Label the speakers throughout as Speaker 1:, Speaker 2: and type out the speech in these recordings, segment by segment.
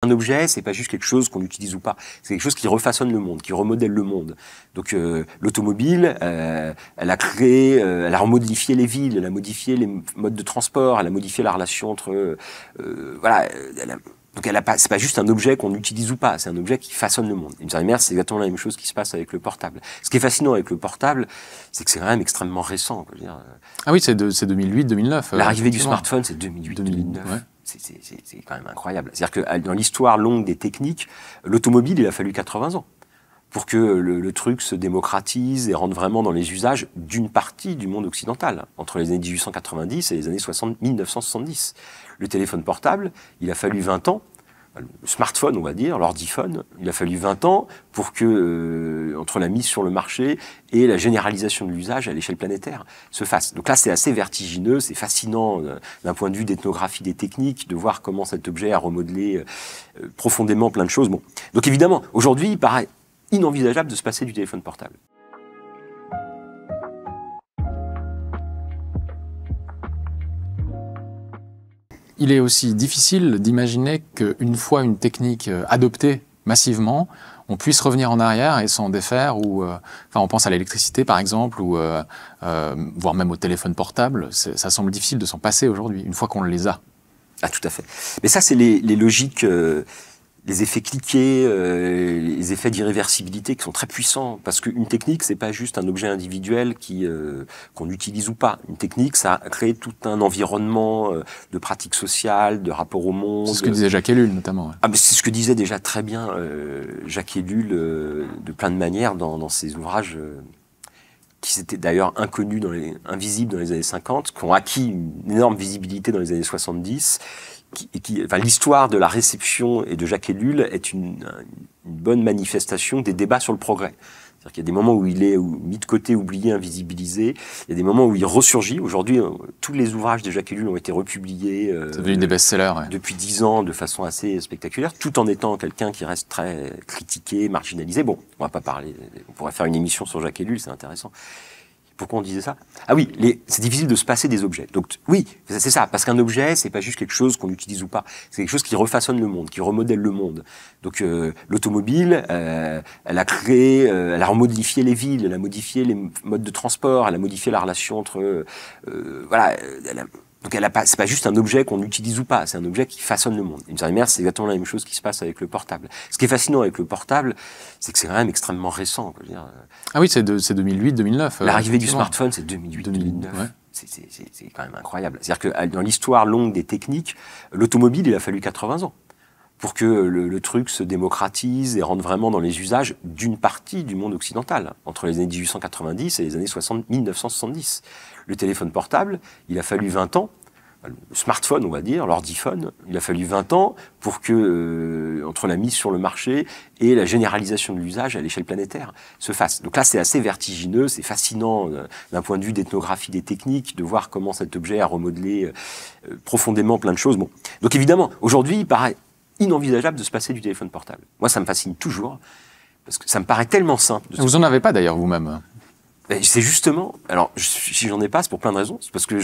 Speaker 1: Un objet, c'est pas juste quelque chose qu'on utilise ou pas, c'est quelque chose qui refaçonne le monde, qui remodèle le monde. Donc l'automobile, elle a créé, elle a remodifié les villes, elle a modifié les modes de transport, elle a modifié la relation entre, voilà. Donc c'est pas juste un objet qu'on utilise ou pas, c'est un objet qui façonne le monde. D'une certaine manière, c'est exactement la même chose qui se passe avec le portable. Ce qui est fascinant avec le portable, c'est que c'est quand même extrêmement récent. Je veux dire,
Speaker 2: ah oui, c'est 2008-2009.
Speaker 1: L'arrivée du smartphone, c'est 2008-2009. Ouais. C'est quand même incroyable. C'est-à-dire que dans l'histoire longue des techniques, l'automobile, il a fallu 80 ans pour que le truc se démocratise et rentre vraiment dans les usages d'une partie du monde occidental, entre les années 1890 et les années 1970. Le téléphone portable, il a fallu 20 ans. Le smartphone, on va dire, l'ordiphone, il a fallu 20 ans pour que, entre la mise sur le marché et la généralisation de l'usage à l'échelle planétaire, se fasse. Donc là, c'est assez vertigineux, c'est fascinant d'un point de vue d'ethnographie des techniques, de voir comment cet objet a remodelé profondément plein de choses. Bon. Donc évidemment, aujourd'hui, il paraît inenvisageable de se passer du téléphone portable.
Speaker 2: Il est aussi difficile d'imaginer qu'une fois une technique adoptée massivement, on puisse revenir en arrière et s'en défaire, ou enfin, on pense à l'électricité par exemple, ou voire même au téléphone portable. Ça semble difficile de s'en passer aujourd'hui, une fois qu'on les a.
Speaker 1: Ah, tout à fait. Mais ça, c'est les logiques, les effets cliqués, les effets d'irréversibilité qui sont très puissants. Parce qu'une technique, c'est pas juste un objet individuel qu'on utilise ou pas. Une technique, ça a créé tout un environnement de pratiques sociales, de rapport au monde.
Speaker 2: C'est ce que disait Jacques Ellul, notamment. Ouais.
Speaker 1: Ah, mais c'est ce que disait déjà très bien Jacques Ellul de plein de manières dans ses ouvrages qui s'étaient d'ailleurs invisibles dans les années 50, qui ont acquis une énorme visibilité dans les années 70. Enfin, l'histoire de la réception et de Jacques Ellul est une bonne manifestation des débats sur le progrès. C'est-à-dire qu'il y a des moments où il est mis de côté, oublié, invisibilisé. Il y a des moments où il ressurgit. Aujourd'hui, tous les ouvrages de Jacques Ellul ont été republiés
Speaker 2: c'est devenu des best-sellers, ouais.
Speaker 1: Depuis 10 ans de façon assez spectaculaire, tout en étant quelqu'un qui reste très critiqué, marginalisé. Bon, on va pas parler, on pourrait faire une émission sur Jacques Ellul, c'est intéressant. Pourquoi on disait ça? Ah oui, c'est difficile de se passer des objets. Donc oui, c'est ça, parce qu'un objet, c'est pas juste quelque chose qu'on utilise ou pas. C'est quelque chose qui refaçonne le monde, qui remodèle le monde. Donc l'automobile, elle a créé, elle a remodifié les villes, elle a modifié les modes de transport, elle a modifié la relation entre, voilà. Donc c'est pas juste un objet qu'on utilise ou pas, c'est un objet qui façonne le monde. D'une certaine manière, c'est exactement la même chose qui se passe avec le portable. Ce qui est fascinant avec le portable, c'est que c'est quand même extrêmement récent. Je veux dire,
Speaker 2: ah oui, c'est 2008-2009.
Speaker 1: L'arrivée du smartphone, c'est 2008-2009. Ouais. C'est quand même incroyable. C'est-à-dire que dans l'histoire longue des techniques, l'automobile, il a fallu 80 ans pour que le truc se démocratise et rentre vraiment dans les usages d'une partie du monde occidental, entre les années 1890 et les années 1970. Le téléphone portable, il a fallu 20 ans. Le smartphone, on va dire, l'ordiphone, il a fallu 20 ans pour que, entre la mise sur le marché et la généralisation de l'usage à l'échelle planétaire, se fasse. Donc là, c'est assez vertigineux, c'est fascinant d'un point de vue d'ethnographie des techniques, de voir comment cet objet a remodelé profondément plein de choses. Bon. Donc évidemment, aujourd'hui, il paraît inenvisageable de se passer du téléphone portable. Moi, ça me fascine toujours, parce que ça me paraît tellement simple.
Speaker 2: Vous en avez pas d'ailleurs vous-même?
Speaker 1: C'est justement, alors si j'en ai pas, c'est pour plein de raisons. C'est parce que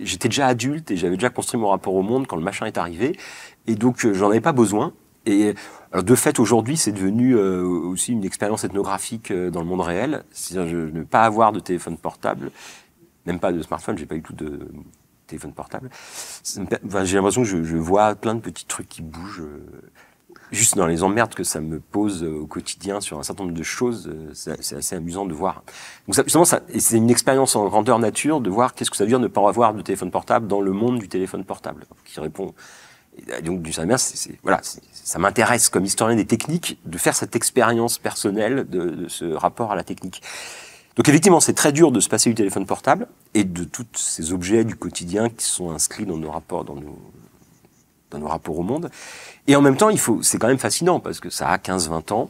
Speaker 1: j'étais déjà adulte et j'avais déjà construit mon rapport au monde quand le machin est arrivé, et donc j'en avais pas besoin. Et alors de fait, aujourd'hui, c'est devenu aussi une expérience ethnographique dans le monde réel. C'est-à-dire ne pas avoir de téléphone portable, même pas de smartphone, j'ai pas eu tout de téléphone portable. Enfin, j'ai l'impression que je vois plein de petits trucs qui bougent. Juste dans les emmerdes que ça me pose au quotidien sur un certain nombre de choses, c'est assez amusant de voir. Donc ça, justement, c'est une expérience en grandeur nature de voir qu'est-ce que ça veut dire ne pas avoir de téléphone portable dans le monde du téléphone portable, qui répond. Et donc, d'une certaine manière, voilà, ça m'intéresse comme historien des techniques de faire cette expérience personnelle de ce rapport à la technique. Donc effectivement, c'est très dur de se passer du téléphone portable et de tous ces objets du quotidien qui sont inscrits dans nos rapports, dans nos rapports au monde. Et en même temps, c'est quand même fascinant parce que ça a 15-20 ans.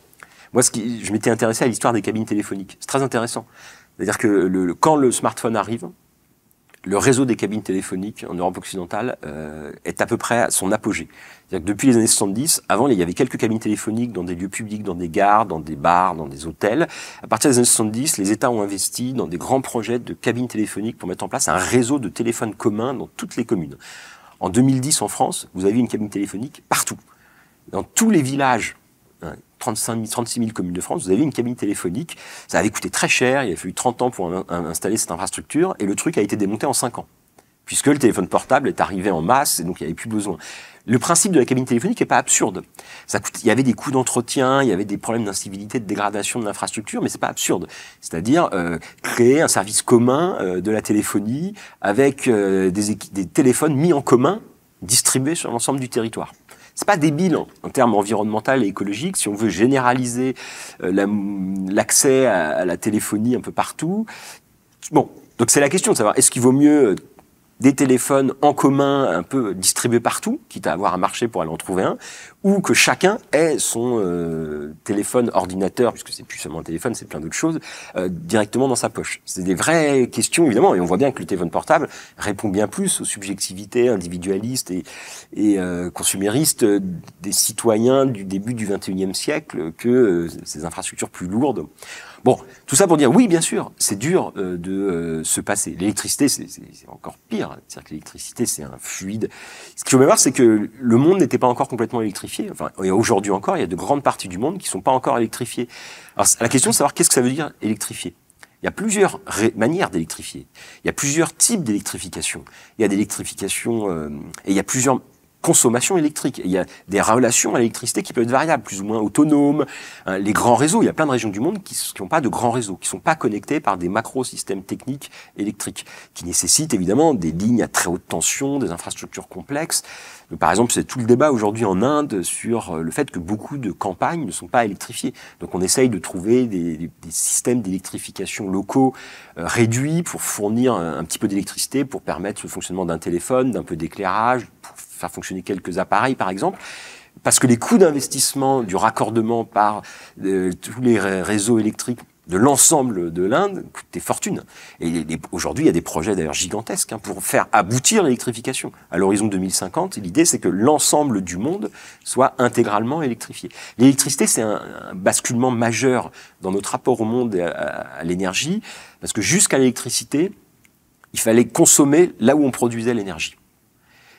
Speaker 1: Moi, je m'étais intéressé à l'histoire des cabines téléphoniques. C'est très intéressant. C'est-à-dire que quand le smartphone arrive, le réseau des cabines téléphoniques en Europe occidentale est à peu près à son apogée. C'est-à-dire que depuis les années 70, avant, il y avait quelques cabines téléphoniques dans des lieux publics, dans des gares, dans des bars, dans des hôtels. À partir des années 70, les États ont investi dans des grands projets de cabines téléphoniques pour mettre en place un réseau de téléphones communs dans toutes les communes. En 2010, en France, vous avez une cabine téléphonique partout. dans tous les villages, 36 000 communes de France, vous avez une cabine téléphonique. Ça avait coûté très cher, il a fallu 30 ans pour installer cette infrastructure, et le truc a été démonté en 5 ans. Puisque le téléphone portable est arrivé en masse, et donc il n'y avait plus besoin. Le principe de la cabine téléphonique n'est pas absurde. Il y avait des coûts d'entretien, il y avait des problèmes d'incivilité, de dégradation de l'infrastructure, mais c'est pas absurde. C'est-à-dire créer un service commun de la téléphonie avec des téléphones mis en commun, distribués sur l'ensemble du territoire. C'est pas débile en termes environnementaux et écologiques. Si on veut généraliser l'accès à la téléphonie un peu partout, bon. Donc c'est la question de savoir est-ce qu'il vaut mieux des téléphones en commun un peu distribués partout, quitte à avoir un marché pour aller en trouver un, ou que chacun ait son téléphone, ordinateur, puisque c'est plus seulement un téléphone, c'est plein d'autres choses, directement dans sa poche. C'est des vraies questions, évidemment, et on voit bien que le téléphone portable répond bien plus aux subjectivités individualistes et consuméristes des citoyens du début du XXIe siècle que ces infrastructures plus lourdes. Bon, tout ça pour dire, oui, bien sûr, c'est dur de se passer. L'électricité, c'est encore pire. C'est-à-dire que l'électricité, c'est un fluide. Ce qu'il faut bien voir, c'est que le monde n'était pas encore complètement électrifié. Enfin, et aujourd'hui encore, il y a de grandes parties du monde qui sont pas encore électrifiées. Alors, la question de savoir qu'est-ce que ça veut dire électrifier. Il y a plusieurs manières d'électrifier. Il y a plusieurs types d'électrification. Il y a d'électrification et il y a plusieurs consommation électrique. Et il y a des relations à l'électricité qui peuvent être variables, plus ou moins autonomes. Les grands réseaux, il y a plein de régions du monde qui n'ont pas de grands réseaux, qui ne sont pas connectés par des macro-systèmes techniques électriques, qui nécessitent évidemment des lignes à très haute tension, des infrastructures complexes. Donc, par exemple, c'est tout le débat aujourd'hui en Inde sur le fait que beaucoup de campagnes ne sont pas électrifiées. Donc on essaye de trouver des systèmes d'électrification locaux réduits pour fournir un petit peu d'électricité, pour permettre le fonctionnement d'un téléphone, d'un peu d'éclairage, pour faire fonctionner quelques appareils, par exemple, parce que les coûts d'investissement du raccordement par tous les réseaux électriques de l'ensemble de l'Inde coûtent des fortunes. Et aujourd'hui, il y a des projets d'ailleurs gigantesques pour faire aboutir l'électrification. À l'horizon 2050, l'idée, c'est que l'ensemble du monde soit intégralement électrifié. L'électricité, c'est un basculement majeur dans notre rapport au monde et à l'énergie, parce que jusqu'à l'électricité, il fallait consommer là où on produisait l'énergie.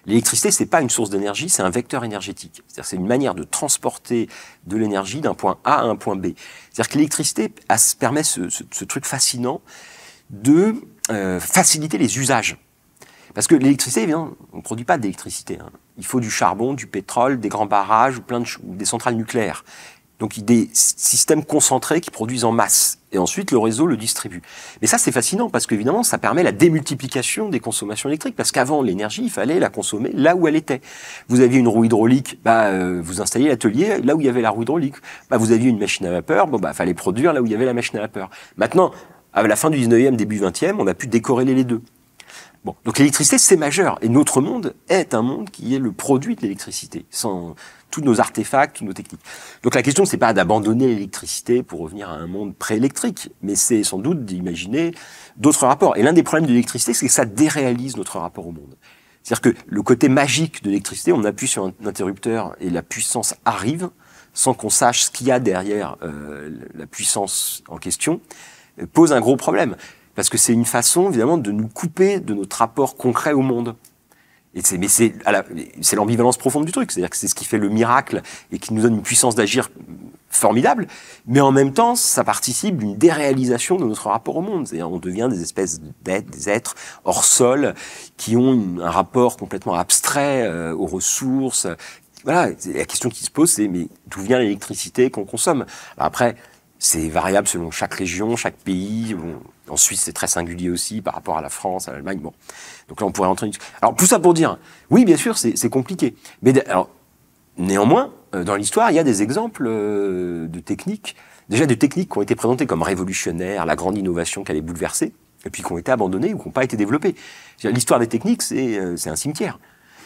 Speaker 1: L'électricité, c'est pas une source d'énergie, c'est un vecteur énergétique. C'est-à-dire, c'est une manière de transporter de l'énergie d'un point A à un point B. C'est-à-dire que l'électricité permet ce truc fascinant de faciliter les usages. Parce que l'électricité, évidemment, on ne produit pas d'électricité. Il faut du charbon, du pétrole, des grands barrages, ou des centrales nucléaires. Donc, des systèmes concentrés qui produisent en masse. Et ensuite, le réseau le distribue. Mais ça, c'est fascinant parce qu'évidemment, ça permet la démultiplication des consommations électriques. Parce qu'avant, l'énergie, il fallait la consommer là où elle était. Vous aviez une roue hydraulique, vous installiez l'atelier là où il y avait la roue hydraulique. Vous aviez une machine à vapeur, fallait produire là où il y avait la machine à vapeur. Maintenant, à la fin du 19e, début 20e, on a pu décorréler les deux. Bon, donc l'électricité, c'est majeur. Et notre monde est un monde qui est le produit de l'électricité, sans tous nos artefacts, toutes nos techniques. Donc la question, c'est pas d'abandonner l'électricité pour revenir à un monde préélectrique, mais c'est sans doute d'imaginer d'autres rapports. Et l'un des problèmes de l'électricité, c'est que ça déréalise notre rapport au monde. C'est-à-dire que le côté magique de l'électricité, on appuie sur un interrupteur et la puissance arrive, sans qu'on sache ce qu'il y a derrière la puissance en question, pose un gros problème. Parce que c'est une façon, évidemment, de nous couper de notre rapport concret au monde. Mais c'est l'ambivalence profonde du truc. C'est-à-dire que c'est ce qui fait le miracle et qui nous donne une puissance d'agir formidable. Mais en même temps, ça participe d'une déréalisation de notre rapport au monde. C'est-à-dire on devient des espèces d'êtres, des êtres hors sol, qui ont un rapport complètement abstrait aux ressources. Voilà, la question qui se pose, c'est mais d'où vient l'électricité qu'on consomme? Alors après, c'est variable selon chaque région, chaque pays. Bon, en Suisse, c'est très singulier aussi par rapport à la France, à l'Allemagne. Bon, donc là, on pourrait entrer. Alors tout ça pour dire, oui, bien sûr, c'est compliqué. Mais alors, néanmoins, dans l'histoire, il y a des exemples de techniques, déjà de techniques qui ont été présentées comme révolutionnaires, la grande innovation qui allait bouleverser, et puis qui ont été abandonnées ou qui n'ont pas été développées. L'histoire des techniques, c'est un cimetière.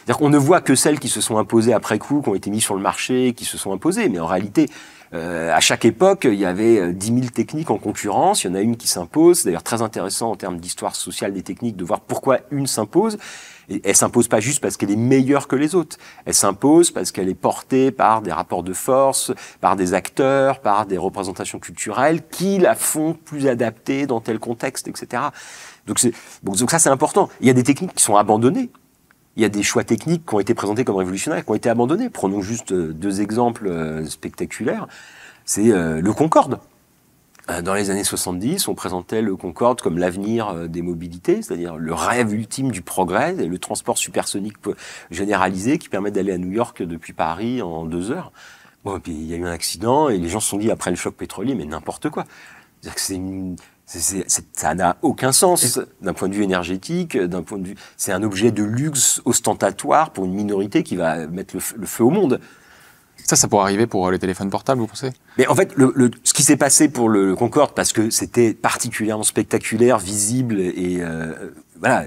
Speaker 1: C'est-à-dire qu'on ne voit que celles qui se sont imposées après coup, qui ont été mises sur le marché, qui se sont imposées. Mais en réalité, à chaque époque, il y avait 10 000 techniques en concurrence. Il y en a une qui s'impose. C'est d'ailleurs très intéressant en termes d'histoire sociale des techniques de voir pourquoi une s'impose. Et elle s'impose pas juste parce qu'elle est meilleure que les autres. Elle s'impose parce qu'elle est portée par des rapports de force, par des acteurs, par des représentations culturelles qui la font plus adaptée dans tel contexte, etc. Donc ça, c'est important. Il y a des techniques qui sont abandonnées. il y a des choix techniques qui ont été présentés comme révolutionnaires, qui ont été abandonnés. Prenons juste 2 exemples spectaculaires. C'est le Concorde. Dans les années 70, on présentait le Concorde comme l'avenir des mobilités, c'est-à-dire le rêve ultime du progrès, et le transport supersonique généralisé qui permet d'aller à New York depuis Paris en 2 heures. Bon, puis il y a eu un accident et les gens se sont dit après le choc pétrolier, mais n'importe quoi. C'est-à-dire que ça n'a aucun sens d'un point de vue énergétique, c'est un objet de luxe ostentatoire pour une minorité qui va mettre le feu au monde.
Speaker 2: Ça pourrait arriver pour les téléphones portables, vous pensez?
Speaker 1: Mais en fait, ce qui s'est passé pour le Concorde, parce que c'était particulièrement spectaculaire, visible et voilà,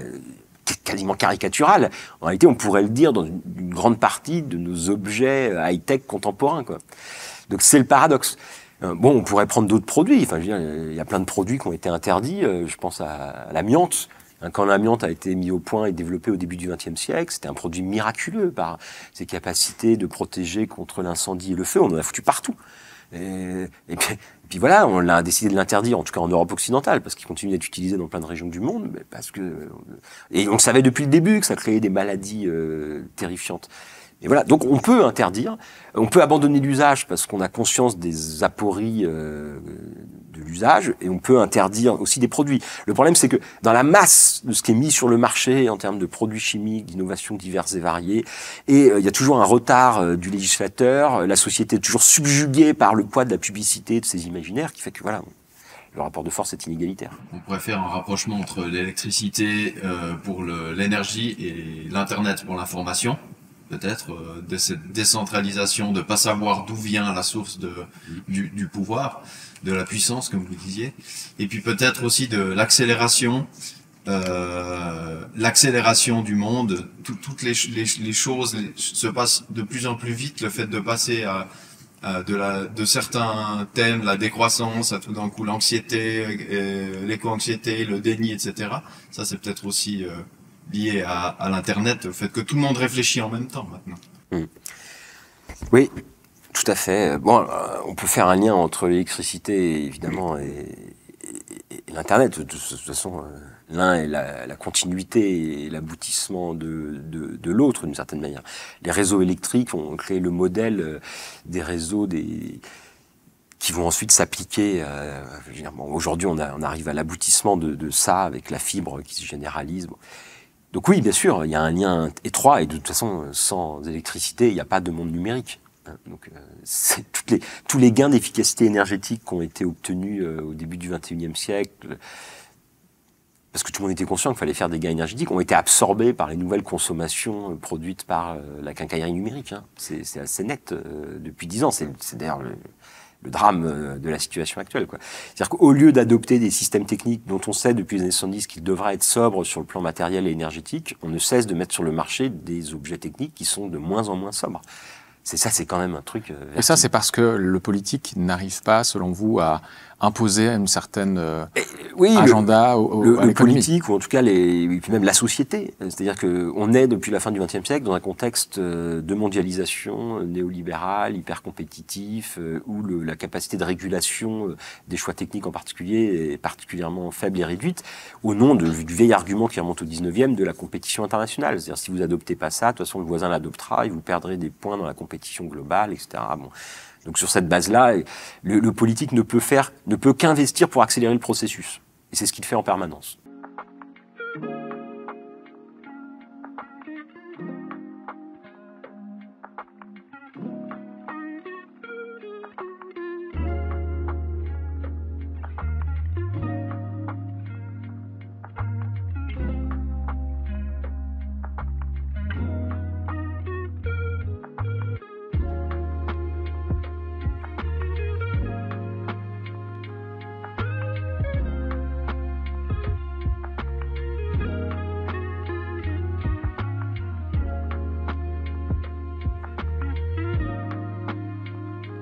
Speaker 1: quasiment caricatural, en réalité, on pourrait le dire dans une grande partie de nos objets high-tech contemporains, quoi. Donc c'est le paradoxe. Bon, on pourrait prendre d'autres produits. Enfin, je veux dire, il y a plein de produits qui ont été interdits. Je pense à l'amiante. Quand l'amiante a été mis au point et développé au début du XXe siècle, c'était un produit miraculeux par ses capacités de protéger contre l'incendie et le feu. On en a foutu partout. Et puis voilà, on a décidé de l'interdire, en tout cas en Europe occidentale, parce qu'il continue d'être utilisé dans plein de régions du monde. Mais et on savait depuis le début que ça créait des maladies terrifiantes. Et voilà, donc on peut interdire, on peut abandonner l'usage parce qu'on a conscience des apories de l'usage, et on peut interdire aussi des produits. Le problème, c'est que dans la masse de ce qui est mis sur le marché en termes de produits chimiques, d'innovations diverses et variées, et il y a toujours un retard du législateur, la société est toujours subjuguée par le poids de la publicité, de ces imaginaires, qui fait que voilà, le rapport de force est inégalitaire.
Speaker 3: On pourrait faire un rapprochement entre l'électricité pour l'énergie et l'Internet pour l'information. Peut-être de cette décentralisation, de pas savoir d'où vient la source du pouvoir, de la puissance, comme vous disiez, et puis peut-être aussi de l'accélération du monde. Toutes les choses se passent de plus en plus vite. Le fait de passer de certains thèmes, la décroissance, à tout d'un coup l'anxiété, l'éco-anxiété, le déni, etc. Ça, c'est peut-être aussi lié à l'Internet, au fait que tout le monde réfléchit en même temps maintenant.
Speaker 1: Oui, tout à fait. Bon, on peut faire un lien entre l'électricité, évidemment, et l'Internet. De toute façon, l'un est la continuité et l'aboutissement de l'autre, d'une certaine manière. Les réseaux électriques ont créé le modèle des réseaux qui vont ensuite s'appliquer. Aujourd'hui, on arrive à l'aboutissement de ça avec la fibre qui se généralise. Bon. Donc oui, bien sûr, il y a un lien étroit, et de toute façon, sans électricité, il n'y a pas de monde numérique. Donc, tous les gains d'efficacité énergétique qui ont été obtenus au début du XXIe siècle, parce que tout le monde était conscient qu'il fallait faire des gains énergétiques, ont été absorbés par les nouvelles consommations produites par la quincaillerie numérique. C'est assez net depuis 10 ans. C'est d'ailleurs le drame de la situation actuelle, quoi. C'est-à-dire qu'au lieu d'adopter des systèmes techniques dont on sait depuis les années 70 qu'ils devraient être sobres sur le plan matériel et énergétique, on ne cesse de mettre sur le marché des objets techniques qui sont de moins en moins sobres. C'est quand même un truc...
Speaker 2: Et ça, c'est parce que le politique n'arrive pas, selon vous, à imposer une certaine agenda
Speaker 1: le politique, ou en tout cas et puis même la société. C'est-à-dire qu'on est, depuis la fin du XXe siècle, dans un contexte de mondialisation néolibérale, hyper compétitif, où la capacité de régulation des choix techniques en particulier est particulièrement faible et réduite, au nom du vieil argument qui remonte au 19e de la compétition internationale. C'est-à-dire, si vous adoptez pas ça, de toute façon, le voisin l'adoptera, et vous perdrez des points dans la compétition globale, etc. Bon. Donc sur cette base-là, le politique ne peut qu'investir pour accélérer le processus. Et c'est ce qu'il fait en permanence.